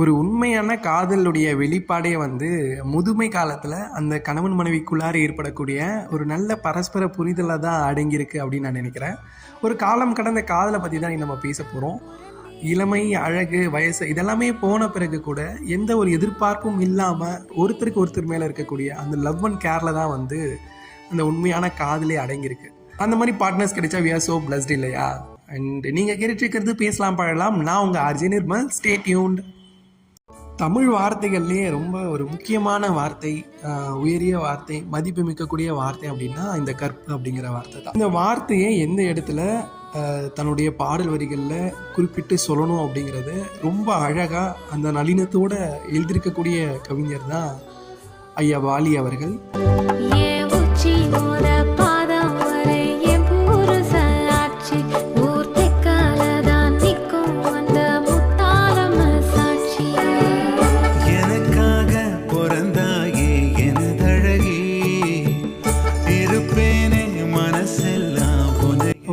ஒரு உண்மையான காதலுடைய வெளிப்பாடே வந்து முதுமை காலத்தில் அந்த கணவன் மனைவிக்குள்ளார ஏற்படக்கூடிய ஒரு நல்ல பரஸ்பர புரிதலாக தான் அடங்கியிருக்கு அப்படின்னு நான் நினைக்கிறேன். ஒரு காலம் கடந்த காதலை பற்றி தான் நம்ம பேச போகிறோம். இளமை, அழகு, வயசு இதெல்லாமே போன பிறகு கூட எந்த ஒரு எதிர்பார்ப்பும் இல்லாமல் ஒருத்தருக்கு ஒருத்தர் மேலே இருக்கக்கூடிய அந்த லவ் அண்ட் கேரில் தான் வந்து அந்த உண்மையான காதலே அடங்கியிருக்கு. அந்த மாதிரி பார்ட்னர்ஸ் கிடைச்சா we are so blessed இல்லையா? அண்ட் நீங்கள் கேட்டுட்டு இருக்கிறது பேசலாம் பழகலாம். நான் உங்கள் RJ Nirmal. Stay tuned. Tamil வார்த்தைகள்லேயே ரொம்ப ஒரு முக்கியமான வார்த்தை, உயரிய வார்த்தை, மதிப்பு மிக்கக்கூடிய வார்த்தை அப்படின்னா இந்த கற்பு அப்படிங்கிற வார்த்தை தான். இந்த வார்த்தையை எந்த இடத்துல தன்னுடைய பாடல் வரிகளில் குறிப்பிட்டு சொல்லணும் அப்படிங்கிறது ரொம்ப அழகாக அந்த நளினத்தோடு எழுதியிருக்கக்கூடிய கவிஞர் தான் ஐயா வாலி அவர்கள்.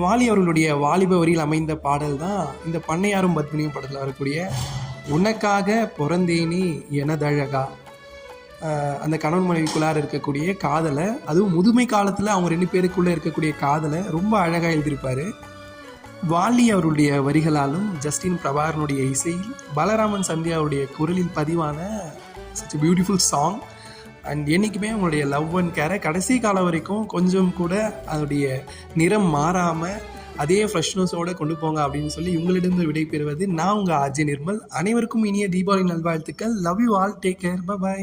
வாலி அவர்களுடைய வாலிப வரியில் அமைந்த பாடல் தான் இந்த பண்ணையாரும் பத்மினியும் படத்தில் வரக்கூடிய உனக்காக பிறந்தேனே எனதழகா. அந்த கணவன் மனைவிக்குள்ளார இருக்கக்கூடிய காதலை, அதுவும் முதுமை காலத்தில் அவங்க ரெண்டு பேருக்குள்ளே இருக்கக்கூடிய காதலை ரொம்ப அழகாக எழுதியிருப்பார். வாலி அவருடைய வரிகளாலும் ஜஸ்டின் பிரபாகரனுடைய இசையில் பலராமன் சந்தியாவுடைய குரலில் பதிவான such a beautiful song. And என்றைக்குமே அவங்களுடைய லவ் அண்ட் கேரை கடைசி காலம் வரைக்கும் கொஞ்சம் கூட அதோடைய நிறம் மாறாமல் அதே ஃப்ரெஷ்னஸோடு கொண்டு போங்க அப்படின்னு சொல்லி உங்களிடம் விடை பெறுவது நான் உங்கள் ஆர்ஜே நிர்மல். அனைவருக்கும் இனிய தீபாவளி நல்வாழ்த்துக்கள். Love you all. Take care. By.